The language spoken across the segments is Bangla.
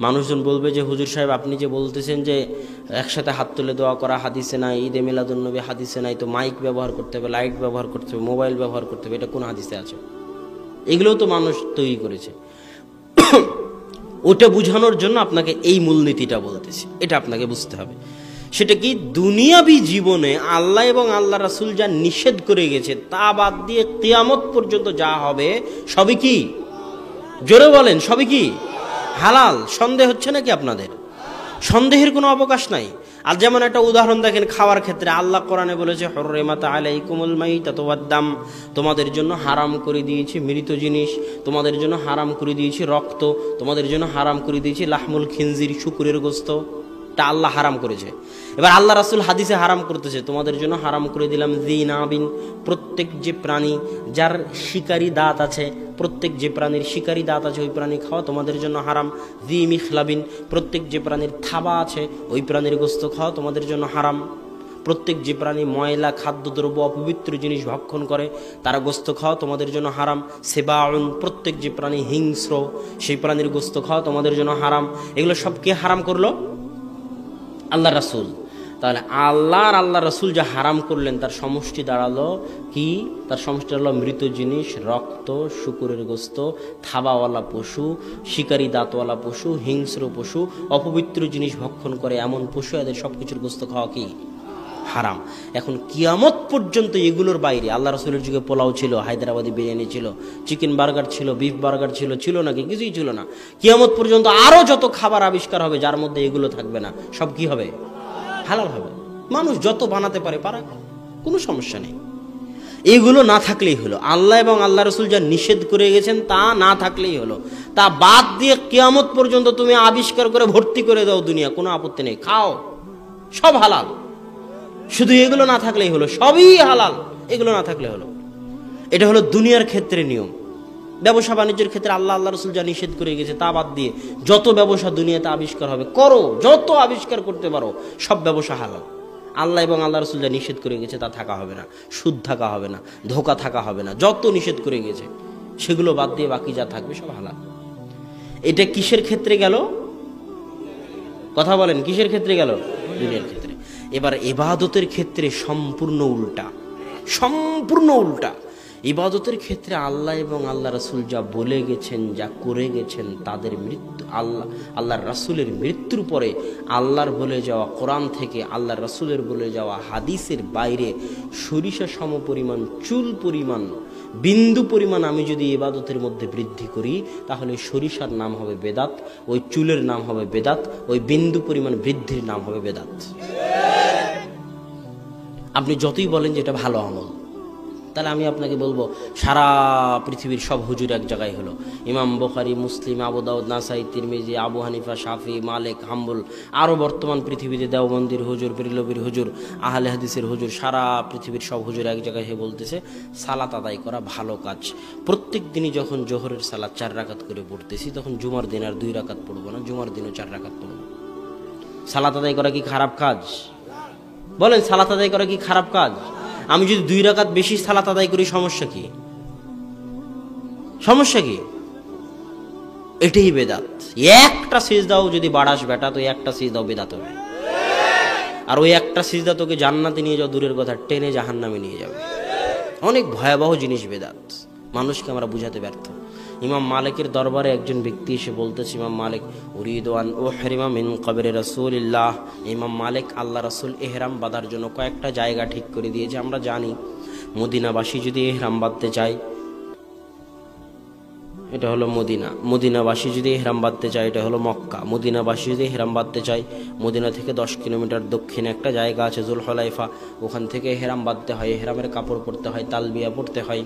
মানুষজন বলবে যে হুজুর সাহেব আপনি যে বলতেছেন যে একসাথে হাত তুলে দোয়া করা হাদিসে নাই, ঈদে মিলাদুন্নবী হাদিসে নাই, তো মাইক ব্যবহার করতে হবে, লাইট ব্যবহার করতে হবে, মোবাইল ব্যবহার করতে হবে, এটা কোন হাদিসে আছে? এগুলোও তো মানুষ তৈরি করেছে। ওটা বোঝানোর জন্য আপনাকে এই মূলনীতিটা বলতেছি, এটা আপনাকে বুঝতে হবে। সেটা কি, দুনিয়াবি জীবনে আল্লাহ এবং আল্লাহ রাসূল যা নিষেধ করে গেছে তা বাদ দিয়ে কিয়ামত পর্যন্ত যা হবে সবই কি, জোরে বলেন, সবই কি হালাল। সন্দেহ হচ্ছে নাকি আপনাদের? সন্দেহের কোনো অবকাশ নাই। আর যেমন একটা উদাহরণ দেখেন, খাওয়ার ক্ষেত্রে আল্লাহ কোরআনে বলেছে হুররিমাত আলাইকুমুল মাইতাতু ওয়াদ-দাম, তোমাদের জন্য হারাম করে দিয়েছি মৃত জিনিস, তোমাদের জন্য হারাম করে দিয়েছি রক্ত, তোমাদের জন্য হারাম করে দিয়েছি লাহমুল খিনজির, শুকুরের গোশত, তা আল্লাহ হারাম করেছে। এবার আল্লাহ রাসূল হাদিসে হারাম করতেছে, তোমাদের জন্য হারাম করে দিলাম যিনাবিন, প্রত্যেক যে প্রাণী যার শিকারী দাঁত আছে, প্রত্যেক যে প্রাণীর শিকারী দাঁত আছে ওই প্রাণী খাওয়া তোমাদের জন্য হারাম। যি মিখলাবিন, প্রত্যেক যে প্রাণীর থাবা আছে ওই প্রাণীর গোশত খাওয়া তোমাদের জন্য হারাম। প্রত্যেক যে প্রাণী ময়লা খাদ্যদ্রব্য অপবিত্র জিনিস ভক্ষণ করে তারা গোশত খাওয়া তোমাদের জন্য হারাম। সেবাউন, প্রত্যেক যে প্রাণী হিংস্র সেই প্রাণীর গোশত খাওয়া তোমাদের জন্য হারাম। এগুলো সব কে হারাম করলো? আল্লাহ রাসূল। তাহলে আল্লাহ রাসূল যা হারাম করলেন তার সমষ্টি দাঁড়ালো কি? তার সমষ্টি দাঁড়ালো মৃত জিনিস, রক্ত, শুকুরের গোশত, থাবাওয়ালা পশু, শিকারী দাঁতওয়ালা পশু, হিংস্র পশু, অপবিত্র জিনিস ভক্ষণ করে এমন পশু, এদের সবকিছুর গোশত খাওয়া কি হারাম। এখন কিয়ামত পর্যন্ত এগুলোর বাইরে, আল্লাহ রাসূলের যুগে পোলাও ছিল, হায়দ্রাবাদি বিরিয়ানি ছিল, চিকেন বার্গার ছিল, বিফ বার্গার ছিল, ছিল নাকি? কিছুই ছিল না। কিয়ামত পর্যন্ত আরো যত খাবার আবিষ্কার হবে যার মধ্যে এগুলো থাকবে না, সব কি হবে? হালাল হবে। মানুষ যত বানাতে পারে পারাক, কোনো সমস্যা নেই। এগুলো না থাকলেই হলো। আল্লাহ এবং আল্লাহ রাসূল যা নিষেধ করে গেছেন তা না থাকলেই হলো। তা বাদ দিয়ে কিয়ামত পর্যন্ত তুমি আবিষ্কার করে ভর্তি করে দাও দুনিয়া, কোনো আপত্তি নেই, খাও, সব হালাল। শুধু এগুলো না থাকলেই হলো, সবই হালাল, এগুলো না থাকলে হলো। এটা হলো দুনিয়ার ক্ষেত্রে নিয়ম। ব্যবসা বাণিজ্যের ক্ষেত্রে আল্লাহ রাসূল যা নিষেধ করে গেছে তা বাদ দিয়ে যত ব্যবসা দুনিয়াতে আবিষ্কার হবে করো, যত আবিষ্কার করতে পারো, সব ব্যবসা হালাল। আল্লাহ এবং আল্লাহ রাসূল যা নিষেধ করে গেছে তা থাকা হবে না, সুদ থাকা হবে না, ধোঁকা থাকা হবে না, যত নিষেধ করে গেছে সেগুলো বাদ দিয়ে বাকি যা থাকবে সব হালাল। এটা কিসের ক্ষেত্রে গেল? কথা বলেন, কিসের ক্ষেত্রে গেল? দুনিয়ার ক্ষেত্রে। এবার ইবাদতের ক্ষেত্রে সম্পূর্ণ উল্টা, সম্পূর্ণ উল্টা। ইবাদতের ক্ষেত্রে আল্লাহ এবং আল্লাহ রাসূল যা বলে গেছেন, যা করে গেছেন, তাদের মৃত্যু, আল্লাহর রাসূলের মৃত্যুর পরে আল্লাহর বলে যাওয়া কোরআন থেকে আল্লাহর রাসূলের বলে যাওয়া হাদিসের বাইরে সরিষা সম পরিমাণ, চুল পরিমাণ, বিন্দু পরিমাণ আমি যদি ইবাদতের মধ্যে বৃদ্ধি করি তাহলে সরিষার নাম হবে বেদাত, ওই চুলের নাম হবে বেদাত, ওই বিন্দু পরিমাণ বৃদ্ধির নাম হবে বেদাত। আপনি যতই বলেন যে এটা ভালো আমল, তাহলে আমি আপনাকে বলবো সারা পৃথিবীর সব হুজুর এক জায়গায় হলো। ইমাম বুখারী, মুসলিম, আবু দাউদ, নাসাই, তিরমিজি, আবু হানিফা, শাফি, মালিক, হাম্বল, আরও বর্তমান পৃথিবীতে দেওবন্দির হুজুর, বেরলভীর হুজুর, আহলে হাদিসের হুজুর, সারা পৃথিবীর সব হুজুর এক জায়গায় হয়ে বলতেছে সালাত আদায় করা ভালো কাজ। প্রত্যেক দিনই যখন জোহরের সালাত 4 রাকাত করে পড়তেছি তখন জুমার দিন আর 2 রাকাত পড়বো না, জুমার দিনও 4 রাকাত পড়বো। সালাত আদায় করা কি খারাপ কাজ? বলেন, সালাত আদায় করা কি খারাপ কাজ? আমি যদি 2 রাকাত বেশি সালাত আদায় করি সমস্যা কি? সমস্যা কি? এটাই বেদাত। একটা সিজদাও যদি বাড়াস বেটা, তো একটা সিজদাও বেদাত হবে। আর ওই একটা সিজদা তোকে জান্নাতে নিয়ে যাও দূরের কথা, টেনে জাহান্নামে নিয়ে যাবে। অনেক ভয়াবহ জিনিস বেদাত, মানুষকে আমরা বুঝাতে ব্যর্থ। ইমাম মালিকের দরবারে একজন ব্যক্তি এসে বলতেছে, ইমাম মালিক, উরিদু আন উহরিমা মিন কবরি রাসূলিল্লাহ। ইমাম মালিক আল্লাহ রাসূল ইহরাম বাঁধার জন্য কয়েকটা জায়গা ঠিক করে দিয়েছে। আমরা জানি মদিনাবাসী যদি ইহরাম বাঁধতে চায়, এটা হলো মদিনা, মদিনাবাসী যদি ইহরাম বাঁধতে চায় এটা হলো মক্কা, মদিনাবাসী যদি ইহরাম বাঁধতে চায় মদিনা থেকে 10 কিলোমিটার দক্ষিণে একটা জায়গা আছে জুলহুলাইফা, ওখান থেকে ইহরাম বাঁধতে হয়, ইহরামের কাপড় পরতে হয়, তালবিয়া পড়তে হয়।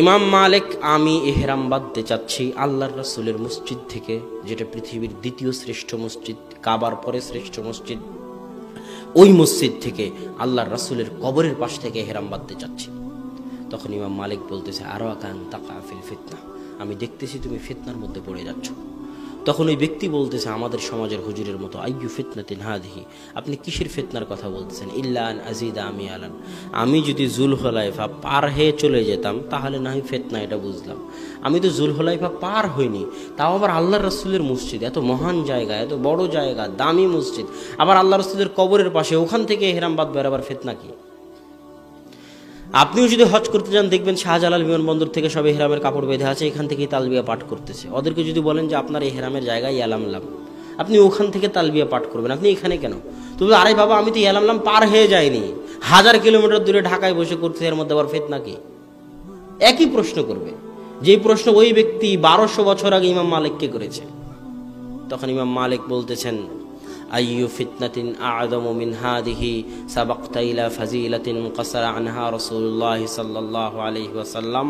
ইমাম মালিক, আমি ইহরাম বাঁধতে চাচ্ছি আল্লাহর রাসূলের মসজিদ থেকে, যেটা পৃথিবীর দ্বিতীয় শ্রেষ্ঠ মসজিদ, কাবার পরে শ্রেষ্ঠ মসজিদ, ওই মসজিদ থেকে আল্লাহর রাসূলের কবরের পাশ থেকে ইহরাম বাঁধতে চাচ্ছি। তখন ইমাম মালিক বলতেছে, আরাকান তাকা ফিল ফিতনা, আমি দেখতেছি তুমি ফিতনার মধ্যে পড়ে যাচ্ছ। তখন ওই ব্যক্তি বলতেছে আমাদের সমাজের হুজুরের মতো, আইয়ু ফিতনাতিন হাদিহি, আপনি কিসের ফিতনার কথা বলতেছেন? ইল্লা আন আজিদা আমি আলান, আমি যদি জুলহুলাইফা পার হয়ে চলে যেতাম তাহলে না হয় ফিতনা, এটা বুঝলাম। আমি তো জুলহুলাইফা পার হইনি, তাও আবার আল্লাহর রাসূলের মসজিদ, এত মহান জায়গা, এত বড় জায়গা, দামি মসজিদ, আবার আল্লাহ রাসূলের কবরের পাশে, ওখান থেকে ইহরাম বাঁধবে, আবার ফিতনা কি? আপনিও যদি হজ করতে যান দেখবেন শাহজালাল বিমানবন্দর থেকে সব ইহরামের কাপড় বেঁধে আছে, এখান থেকেই তালবিয়া পাঠ করতেছে। ওদেরকে যদি বলেন যে আপনার ইহরামের জায়গায় ইয়ালামলাম, আপনি ওখান থেকে তালবিয়া পাঠ করবেন, আপনি এখানে কেন? তবে আরে বাবা, আমি তো ইয়ালামলাম পার হয়ে যাইনি, 1000 কিলোমিটার দূরে ঢাকায় বসে করতে, এর মধ্যে আবার ফিতনা কি? একই প্রশ্ন করবে, যেই প্রশ্ন ওই ব্যক্তি 1200 বছর আগে ইমাম মালিককে করেছে। তখন ইমাম মালিক বলতেছেন, আইয়ু ফিতনাতিন আ'যামু মিন হাদিহি সাবাকতা ইলা ফাজিলাতিন কাসারা আনহা রাসূলুল্লাহ সাল্লাল্লাহু আলাইহি ওয়াসাল্লাম।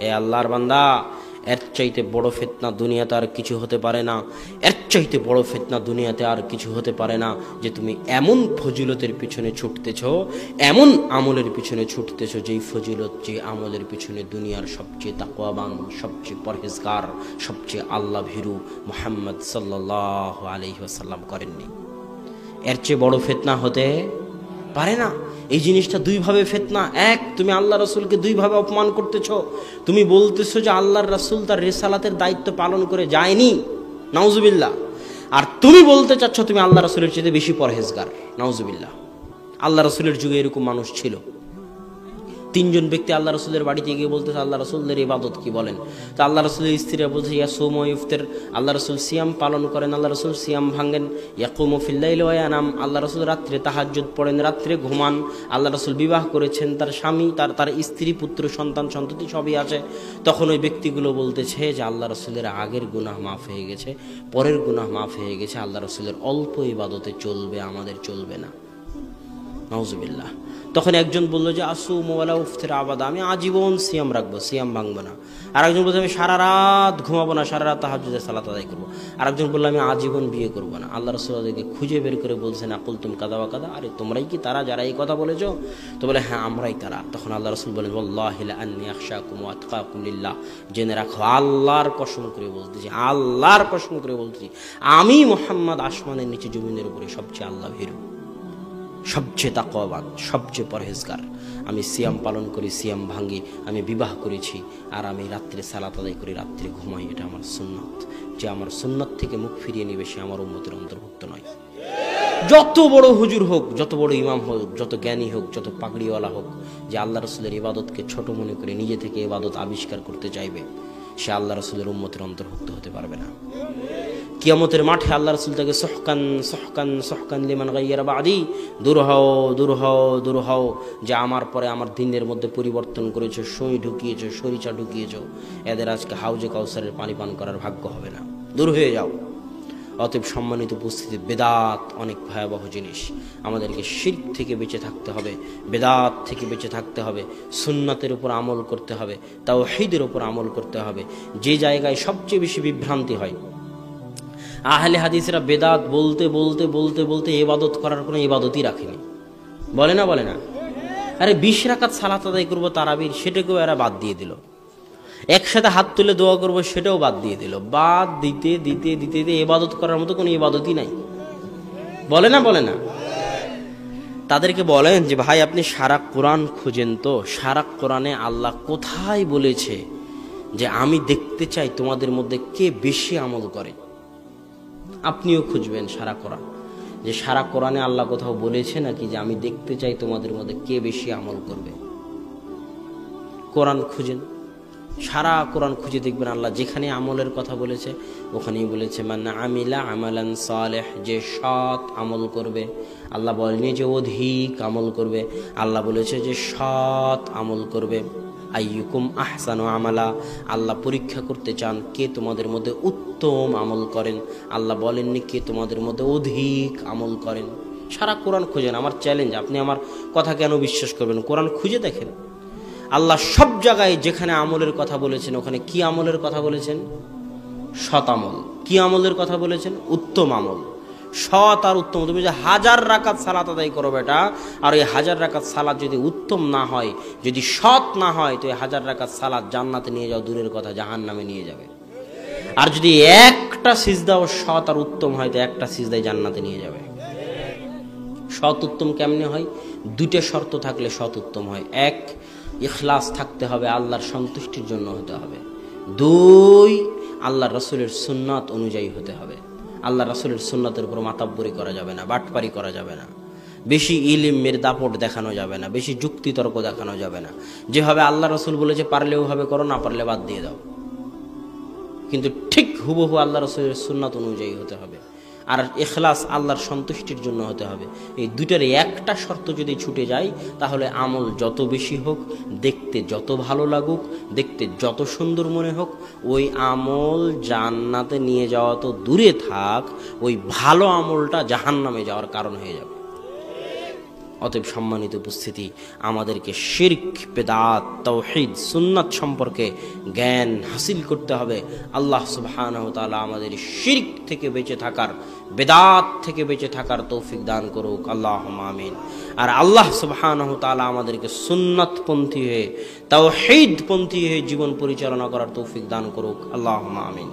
এ আল্লাহর বান্দা, এর চাইতে বড় ফিতনা দুনিয়াতে আর কিছু হতে পারে না, এর চাইতে বড় ফিতনা দুনিয়াতে আর কিছু হতে পারে না যে তুমি এমন ফজিলতের পিছনে ছুটতেছো, এমন আমলের পিছনে ছুটতেছো, যেই ফজিলত, যে আমলের পিছনে দুনিয়ার সবচেয়ে তাকওয়াবান, সবচেয়ে পরহেজগার, সবচেয়ে আল্লাহ ভীরু মুহাম্মদ সাল্লাল্লাহু আলাইহি ওয়াসাল্লাম করেননি। এর চেয়ে বড় ফিতনা হতে পারে না। এই জিনিসটা দুইভাবে ফিতনা। এক, তুমি আল্লাহ রাসূলকে দুইভাবে অপমান করতেছো। তুমি বলতেছো যে আল্লাহর রাসূল তার রিসালাতের দায়িত্ব পালন করে যায়নি, নাউজুবিল্লাহ। আর তুমি বলতে চাচ্ছ তুমি আল্লাহ রাসূলের চেয়ে বেশি পরহেজগার, নাউজুবিল্লাহ। আল্লাহ রাসূলের যুগে এরকম মানুষ ছিল। 3 জন ব্যক্তি আল্লাহ রাসূলের বাড়িতে গিয়ে বলতেছে আল্লাহ রাসূলের ইবাদত কি বলেন। তো আল্লাহ রাসূলের স্ত্রীরা বলছে ইয়াসুমু ওয়া ইফতার, আল্লাহ রাসূল সিয়াম পালন করেন, আল্লাহ রাসূল সিয়াম ভাঙেন। ইয়াকুমু ফিল লাইলি ওয়া ইয়ানাম, আল্লাহ রাসূল রাত্রে তাহাজ্জুদ পড়েন, রাত্রে ঘুমান। আল্লাহ রাসূল বিবাহ করেছেন, তার স্বামী, তার স্ত্রী, পুত্র, সন্তান, সন্ততি সবই আছে। তখন ওই ব্যক্তিগুলো বলতেছে যে আল্লাহ রাসূলের আগের গুনাহ মাফ হয়ে গেছে, পরের গুনাহ মাফ হয়ে গেছে, আল্লাহ রাসূলের অল্প ইবাদতে চলবে, আমাদের চলবে না, নাউজুবিল্লাহ। তখন একজন বললো যে আসুমু ওয়ালা উফতির আবাদা, আমি আজীবন সিয়াম রাখবো, সিয়াম ভাঙবো না। আর একজন বলছে আমি সারা রাত ঘুমাবো না, সারা রাত তাহাজ্জুদের সালাত আদায় করবো। আর একজন বললো আমি আজীবন বিয়ে করবো না। আল্লাহ রাসূল তাদেরকে খুঁজে বের করে বলছেন আকুল তুম কাদা ওয়া কাদা, আরে তোমরাই কি তারা যারা এই কথা বলেছো? তো বলে হ্যাঁ আমরাই তারা। তখন আল্লাহ রাসূল বলেন ওয়াল্লাহি লা আন্নী আখশাকুম ওয়া আতকাকুম লিল্লাহ, জেনে রাখো আল্লাহর কসম করে বলতেছি, আল্লাহর কসম করে বলতেছি, আমি মুহাম্মদ আসমানের নিচে জমিনের উপরে সবচেয়ে আল্লাহ ভীরু, সবচেয়ে তাকওয়াবান, সবচেয়ে পরহেজগার। আমি সিয়াম পালন করি, সিয়াম ভাঙি, আমি বিবাহ করেছি, আর আমি রাত্রে সালাত আদায় করি, রাত্রে ঘুমাই, এটা আমার সুন্নাত। যে আমার সুন্নাত থেকে মুখ ফিরিয়ে নিবে সে আমার উম্মতের অন্তর্ভুক্ত নয়। যত বড় হুজুর হোক, যত বড় ইমাম হোক, যত জ্ঞানী হোক, যত পাগড়িওয়ালা হোক, যে আল্লাহ রাসূলের ইবাদতকে ছোট মনে করে নিজে থেকে ইবাদত আবিষ্কার করতে চাইবে, সে আল্লাহ রাসূলের উম্মতের অন্তর্ভুক্ত হতে পারবে না। কিয়ামতের মাঠে আল্লাহ রাসূল তাকে সহকান সহকান সহকান লিমান গায়্যারা বাদি, দূর হও, দূর হও, দূর হও, যে আমার পরে আমার দিনের মধ্যে পরিবর্তন করেছো, সই ঢুকিয়েছো, সরিচা ঢুকিয়েছো, এদের আজকে হাউজে কাউসারের পানি পান করার ভাগ্য হবে না, দূর হয়ে যাও। অতএব সম্মানিত উপস্থিতি, বেদাত অনেক ভয়াবহ জিনিস। আমাদেরকে শিরক থেকে বেঁচে থাকতে হবে, বেদাত থেকে বেঁচে থাকতে হবে, সুন্নাতের উপর আমল করতে হবে, তাওহীদের উপর আমল করতে হবে। যে জায়গায় সবচেয়ে বেশি বিভ্রান্তি হয়, আহলে হাদিসরা বেদাত বলতে বলতে বলতে বলতে ইবাদত করার কোনো ইবাদতই রাখেনি, বলে না, বলে না। আরে 20 রাকাত সালাত আদায় করবো তারাবির, সেটাকেও এরা বাদ দিয়ে দিল। একসাথে হাত তুলে দোয়া করবো, সেটাও বাদ দিয়ে দিল। বাদ দিতে দিতে দিতে দিতে ইবাদত করার মতো কোনো ইবাদতই নাই, বলে না, বলে না। তাদেরকে বলেন যে ভাই আপনি সারা কোরআন খুঁজেন তো, সারা কোরআনে আল্লাহ কোথায় বলেছে যে আমি দেখতে চাই তোমাদের মধ্যে কে বেশি আমল করে? আপনিও খুঁজবেন সারা কোরআন, যে সারা কোরআনে আল্লাহ কোথাও বলেছে নাকি যে আমি দেখতে চাই তোমাদের মধ্যে কে বেশি আমল করবে? কোরআন খুঁজেন, সারা কোরআন খুঁজে দেখবেন আল্লাহ যেখানে আমলের কথা বলেছে ওখানেই বলেছে মান আমিলা আমালান সালেহ, যে সৎ আমল করবে। আল্লাহ বলেনি যে অধিক আমল করবে, আল্লাহ বলেছে যে সৎ আমল করবে। আইয়ুকুম আহসানু আমালা, আল্লাহ পরীক্ষা করতে চান কে তোমাদের মধ্যে উত্তম আমল করেন। আল্লাহ বলেননি কে তোমাদের মধ্যে অধিক আমল করেন। সারা কোরআন খুঁজেন। আমার চ্যালেঞ্জ, আপনি আমার কথা কেন বিশ্বাস করবেন? কোরআন খুঁজে দেখেন। আল্লাহ সব জায়গায় যেখানে আমলের কথা বলেছেন ওখানে কি আমলের কথা বলেছেন? সৎ আমল। কি আমলের কথা বলেছেন? উত্তম আমল। সৎ আর উত্তম। তুমি যে 1000 রাকাত সালাত আদায় করো বেটা, আর এই 1000 রাকাত সালাত যদি উত্তম না হয়, যদি সৎ না হয়, তো এই 1000 রাকাত সালাত জান্নাতে নিয়ে যাও দূরের কথা, জাহান্নামে নিয়ে যাবে। আর যদি একটা সিজদাও সৎ আর উত্তম হয় তো একটা সিজদাই জান্নাতে নিয়ে যাবে। সৎ উত্তম কেমনে হয়? দুটো শর্ত থাকলে সৎ উত্তম হয়। এক, ইখলাস থাকতে হবে, আল্লাহর সন্তুষ্টির জন্য হতে হবে। দুই, আল্লাহ রসুলের সুন্নাত অনুযায়ী হতে হবে। আল্লাহ রসুলের সুন্নাতের উপর মাতাব্বরি করা যাবে না, বাটপারি করা যাবে না, বেশি ইলমের দাপট দেখানো যাবে না, বেশি যুক্তিতর্ক দেখানো যাবে না। যেভাবে আল্লাহ রসুল বলেছে পারলে ওভাবে করো, না পারলে বাদ দিয়ে দাও, কিন্তু ঠিক হুবহু আল্লাহ রসুলের সুন্নাত অনুযায়ী হতে হবে। আর ইখলাস আল্লাহর সন্তুষ্টির জন্য হতে হবে। এই দুটার একটা শর্ত যদি ছুটে যায় তাহলে আমল যত বেশি হোক, দেখতে যত ভালো লাগুক, দেখতে যত সুন্দর মনে হোক, ওই আমল জান্নাতে নিয়ে যাওয়া তো দূরে থাক, ওই ভালো আমলটা জাহান্নামে যাওয়ার কারণ হয়ে যাবে। অতএব সম্মানিত উপস্থিতি, আমাদেরকে শিরক, বিদআত, তাওহীদ, সুন্নাত সম্পর্কে জ্ঞান হাসিল করতে হবে। আল্লাহ সুবহানাহু ওয়া তাআলা আমাদের শিরক থেকে বেঁচে থাকার, বিদআত থেকে বেঁচে থাকার তৌফিক দান করুক, আল্লাহুম্মা আমিন। আর আল্লাহ সুবহানাহু ওয়া তাআলা আমাদেরকে সুন্নাতপন্থী হয়ে, তাওহীদপন্থী হয়ে জীবন পরিচালনা করার তৌফিক দান করুক, আল্লাহুম্মা আমিন।